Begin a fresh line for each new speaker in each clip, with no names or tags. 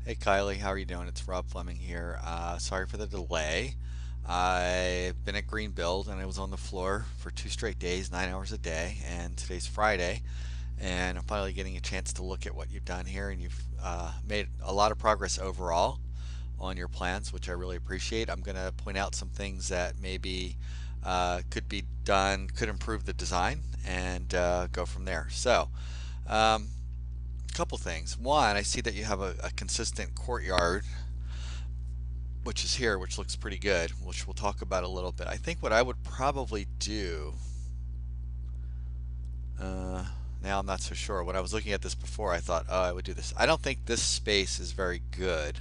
Hey Kylie, how are you doing? It's Rob Fleming here. Sorry for the delay. I've been at Greenbuild and I was on the floor for 2 straight days, 9 hours a day, and today's Friday, and I'm finally getting a chance to look at what you've done here, and you've made a lot of progress overall on your plans, which I really appreciate. I'm going to point out some things that maybe could be done, could improve the design, and go from there. Um, Couple things. One, I see that you have a consistent courtyard, which is here, which looks pretty good, which we'll talk about a little bit. I think what I would probably do, uh, now I'm not so sure. When I was looking at this before, I thought, oh, I would do this. I don't think this space is very good.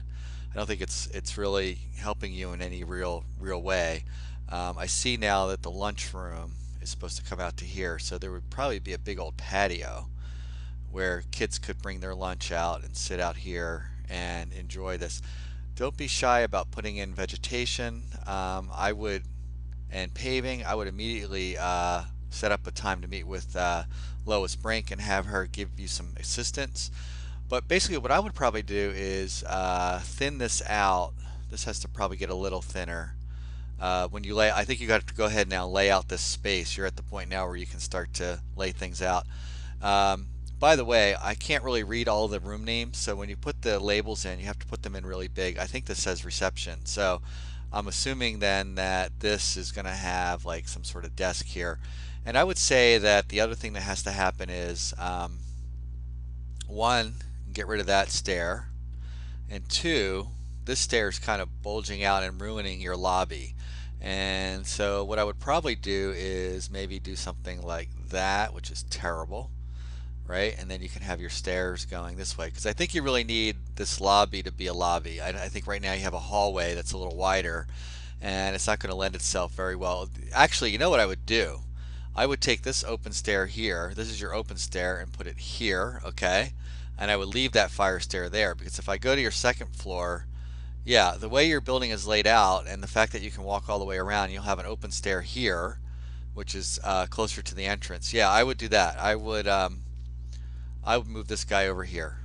I don't think it's really helping you in any real way. I see now that the lunchroom is supposed to come out to here, so there would probably be a big old patio where kids could bring their lunch out and sit out here and enjoy this. Don't be shy about putting in vegetation. I would, and paving. I would immediately set up a time to meet with Lois Brink and have her give you some assistance. But basically, what I would probably do is thin this out. This has to probably get a little thinner. When you lay, I think you got to go ahead now and lay out this space. You're at the point now where you can start to lay things out. Um, by the way, I can't really read all the room names, so when you put the labels in, you have to put them in really big. I think this says reception, so I'm assuming then that this is going to have like some sort of desk here. And I would say that the other thing that has to happen is one, get rid of that stair, and two, this stair is kind of bulging out and ruining your lobby. And so what I would probably do is maybe do something like that, which is terrible, right? And then you can have your stairs going this way, because I think you really need this lobby to be a lobby. I think right now you have a hallway that's a little wider, and it's not going to lend itself very well. Actually, you know what I would do? I would take this open stair here. This is your open stair, and put it here, okay? And I would leave that fire stair there, because if I go to your second floor, yeah, the way your building is laid out and the fact that you can walk all the way around, you'll have an open stair here, which is closer to the entrance. Yeah, I would do that. I would move this guy over here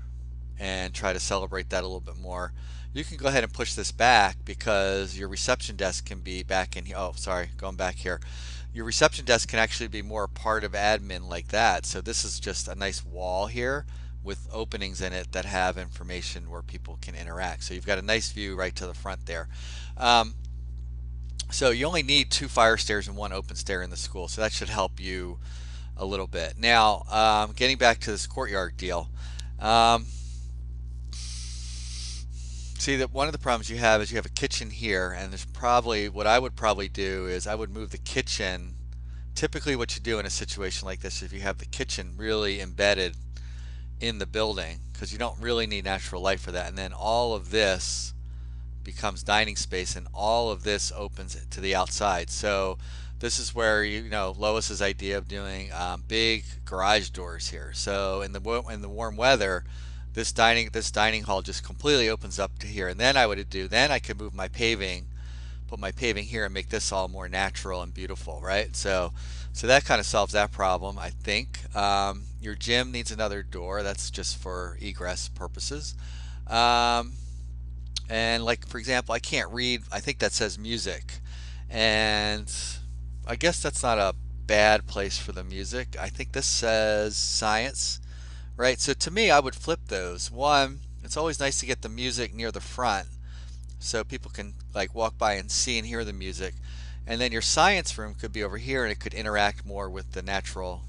and try to celebrate that a little bit more. You can go ahead and push this back because your reception desk can be back in here. Oh, sorry, going back here. Your reception desk can actually be more part of admin like that. So this is just a nice wall here with openings in it that have information where people can interact. So you've got a nice view right to the front there. Um, so you only need two fire stairs and one open stair in the school. So that should help you a little bit. Now, getting back to this courtyard deal. Um, See that one of the problems you have is you have a kitchen here, and there's probably what I would probably do is I would move the kitchen. Typically, what you do in a situation like this, if you have the kitchen really embedded in the building, because you don't really need natural light for that, and then all of this becomes dining space, and all of this opens to the outside. So this is where you know Lois's idea of doing big garage doors here. So in the warm weather, this dining hall just completely opens up to here. And then I could move my paving, put my paving here, and make this all more natural and beautiful, right? So that kind of solves that problem, I think. Your gym needs another door. That's just for egress purposes. Um, and like for example, I can't read. I think that says music, and I guess that's not a bad place for the music. I think this says science, right? So to me, I would flip those. One, it's always nice to get the music near the front so people can like walk by and see and hear the music. And then your science room could be over here and it could interact more with the natural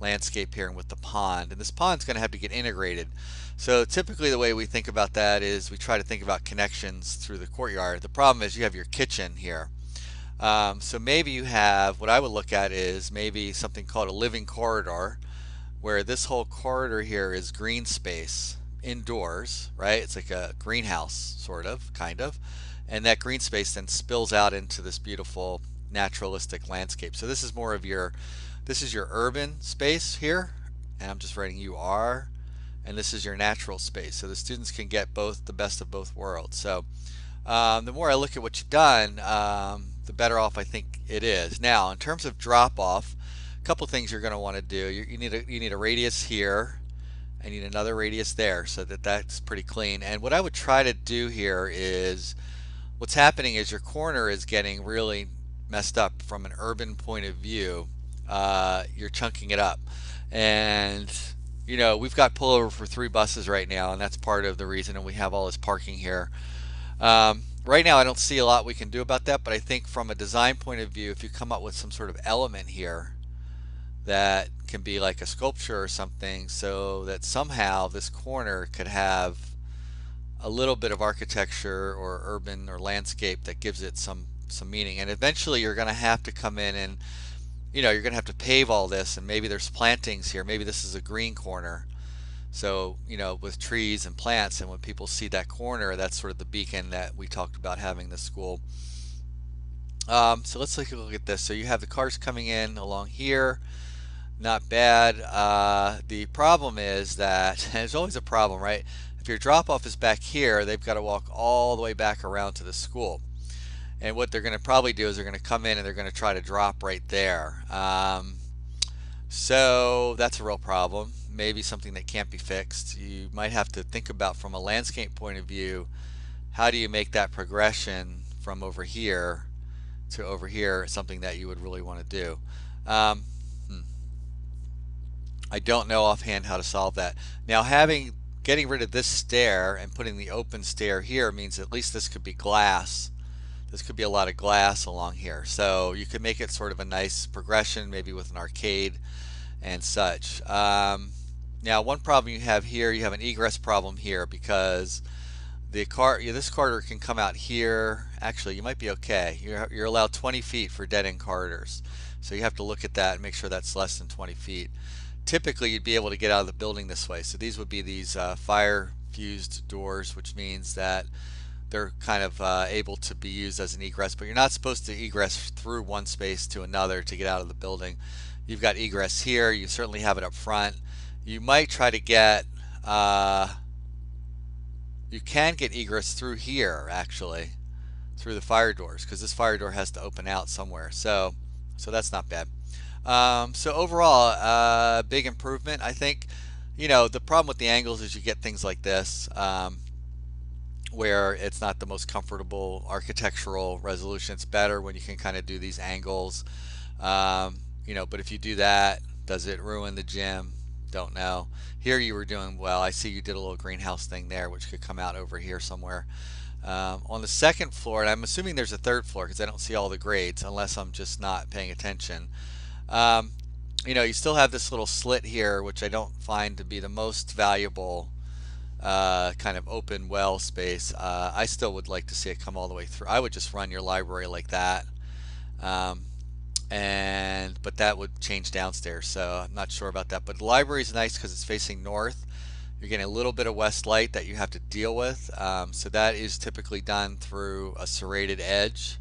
landscape here and with the pond. And this pond's going to have to get integrated. So typically the way we think about that is we try to think about connections through the courtyard. The problem is you have your kitchen here. So maybe you have, what I would look at is maybe something called a living corridor, where this whole corridor here is green space indoors, right? It's like a greenhouse, sort of, kind of. And that green space then spills out into this beautiful naturalistic landscape. So this is more of this is your urban space here, and I'm just writing UR, and this is your natural space. So the students can get both the best of both worlds. So the more I look at what you've done, the better off I think it is. Now, in terms of drop off, a couple things you're going to want to do. You need a radius here, I need another radius there so that that's pretty clean. And what I would try to do here is, what's happening is your corner is getting really messed up from an urban point of view. You're chunking it up. And you know, we've got pullover for 3 buses right now, and that's part of the reason, and we have all this parking here. Right now I don't see a lot we can do about that, but I think from a design point of view, if you come up with some sort of element here that can be like a sculpture or something, so that somehow this corner could have a little bit of architecture or urban or landscape that gives it some meaning. And eventually you're going to have to come in and, you know, you're going to have to pave all this, and maybe there's plantings here. Maybe this is a green corner. So, you know, with trees and plants, and when people see that corner, that's sort of the beacon that we talked about having this school. So let's take a look at this. So you have the cars coming in along here. Not bad. The problem is that, and there's always a problem, right? If your drop-off is back here, they've got to walk all the way back around to the school. And what they're going to probably do is they're going to come in and they're going to try to drop right there. So that's a real problem. Maybe something that can't be fixed. You might have to think about, from a landscape point of view, how do you make that progression from over here to over here something that you would really want to do. I don't know offhand how to solve that. Now, getting rid of this stair and putting the open stair here means at least this could be glass. This could be a lot of glass along here. So you could make it sort of a nice progression, maybe with an arcade and such. Now, one problem you have here, you have an egress problem here, because this corridor can come out here. Actually, you might be okay. You're allowed 20 feet for dead-end corridors. So you have to look at that and make sure that's less than 20 feet. Typically, you'd be able to get out of the building this way. So these would be these fire fused doors, which means that they're kind of able to be used as an egress, but you're not supposed to egress through one space to another to get out of the building. You've got egress here. You certainly have it up front. You might try to get, you can get egress through here, actually, through the fire doors, because this fire door has to open out somewhere. So that's not bad. So overall, big improvement. I think, you know, the problem with the angles is you get things like this, where it's not the most comfortable architectural resolution. It's better when you can kind of do these angles. You know, but if you do that, does it ruin the gym? Don't know. Here you were doing well. I see you did a little greenhouse thing there, which could come out over here somewhere. On the second floor, and I'm assuming there's a third floor because I don't see all the grades unless I'm just not paying attention. You know, you still have this little slit here, which I don't find to be the most valuable kind of open well space. I still would like to see it come all the way through. I would just run your library like that. But that would change downstairs, so I'm not sure about that. But the library is nice because it's facing north. You're getting a little bit of west light that you have to deal with. So that is typically done through a serrated edge,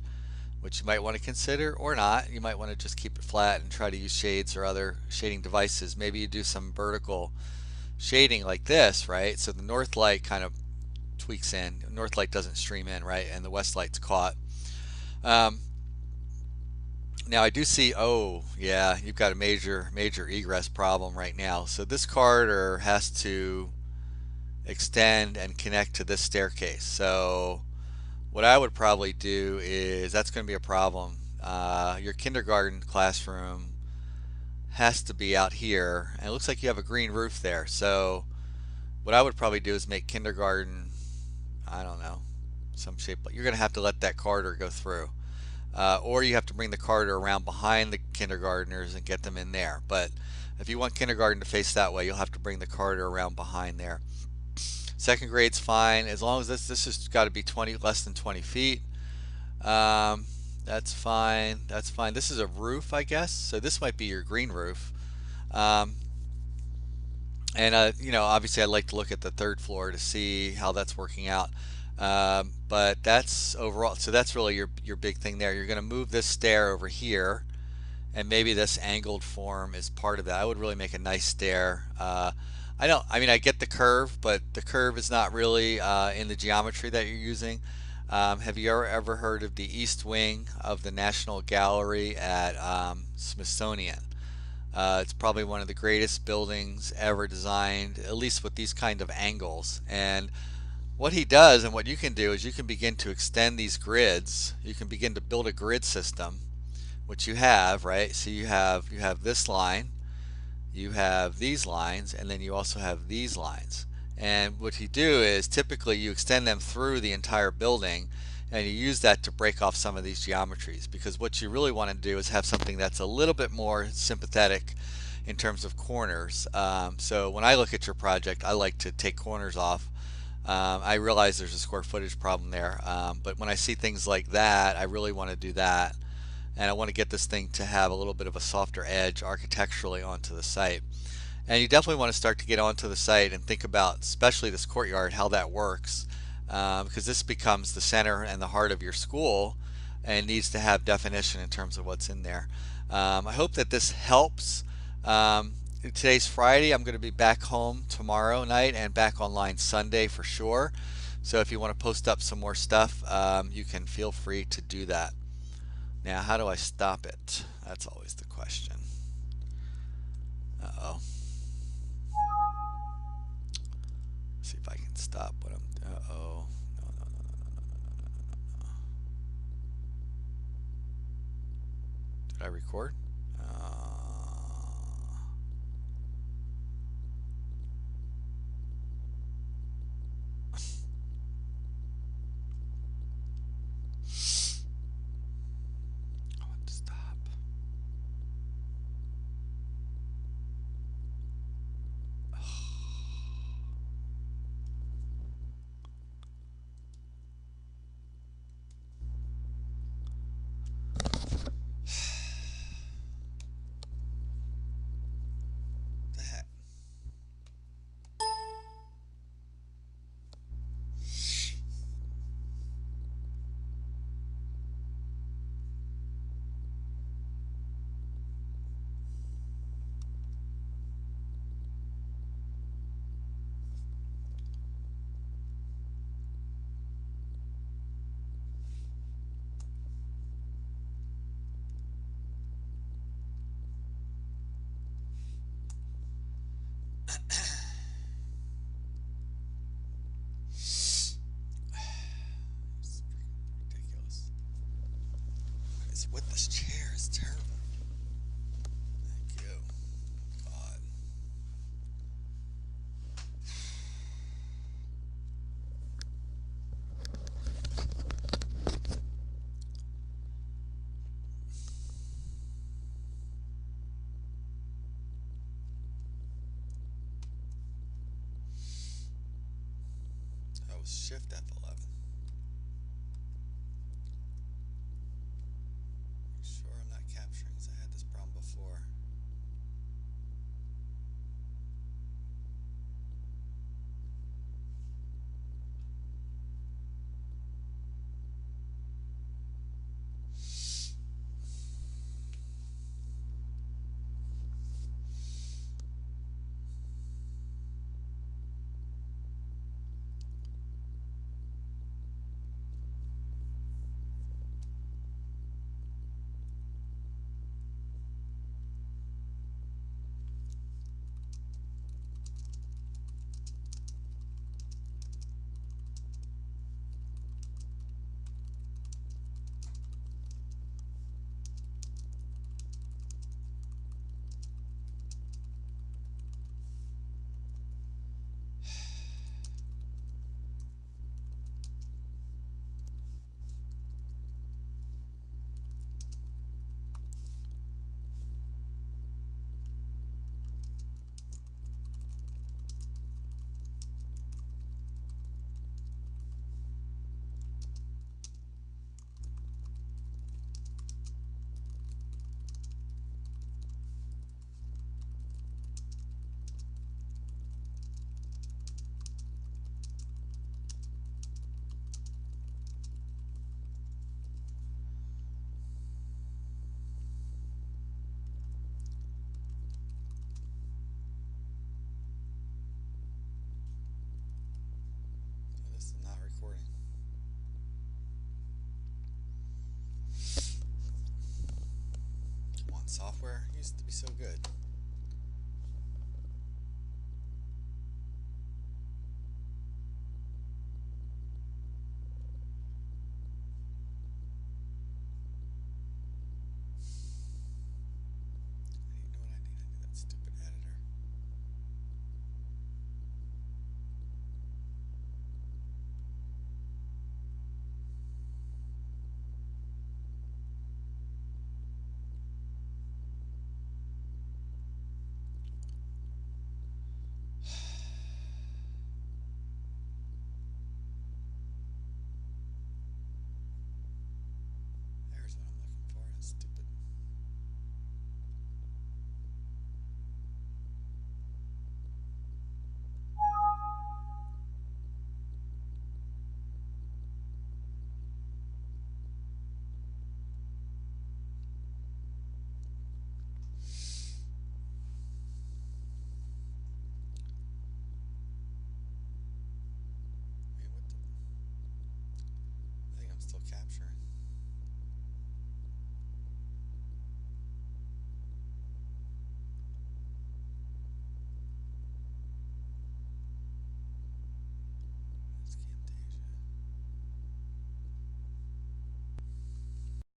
which you might want to consider, or not. You might want to just keep it flat and try to use shades or other shading devices. Maybe you do some vertical shading like this, right? So the north light kind of tweaks in. North light doesn't stream in, right? And the west light's caught. Now I do see, oh yeah, you've got a major egress problem right now. So this corridor has to extend and connect to this staircase. So what I would probably do is, that's going to be a problem. Your kindergarten classroom has to be out here, and it looks like you have a green roof there. So what I would probably do is make kindergarten, I don't know, some shape, but you're going to have to let that corridor go through. Or you have to bring the corridor around behind the kindergartners and get them in there. But if you want kindergarten to face that way, you'll have to bring the corridor around behind there. Second grade's fine, as long as this has got to be less than 20 feet. That's fine. That's fine. This is a roof, I guess. So this might be your green roof. You know, obviously I'd like to look at the third floor to see how that's working out. But that's overall, so that's really your big thing there. You're going to move this stair over here, and maybe this angled form is part of that. I would really make a nice stair. I mean, I get the curve, but the curve is not really in the geometry that you're using. Have you ever heard of the east wing of the National Gallery at Smithsonian? It's probably one of the greatest buildings ever designed, at least with these kind of angles. And what he does and what you can do is you can begin to extend these grids. You can begin to build a grid system, which you have, right? So you have this line, you have these lines, and then you also have these lines. And what you do is typically you extend them through the entire building, and you use that to break off some of these geometries, because what you really want to do is have something that's a little bit more sympathetic in terms of corners. So when I look at your project, I like to take corners off. I realize there's a square footage problem there, but when I see things like that, I really want to do that, and I want to get this thing to have a little bit of a softer edge architecturally onto the site. And you definitely want to start to get onto the site and think about, especially this courtyard, how that works, because this becomes the center and the heart of your school and needs to have definition in terms of what's in there. I hope that this helps. Today's Friday. I'm going to be back home tomorrow night and back online Sunday for sure. So if you want to post up some more stuff, you can feel free to do that. Now, how do I stop it? That's always the question. Uh-oh. See if I can stop what I'm. Uh-oh. No, no, no, no, no, no, no, no, no, no. Did I record? I want to stop. The heck? It's ridiculous. What is with this chair? It's terrible. Thank you. God. That was Shift F11. Make sure I'm not capturing, because I had this problem before. software used to be so good.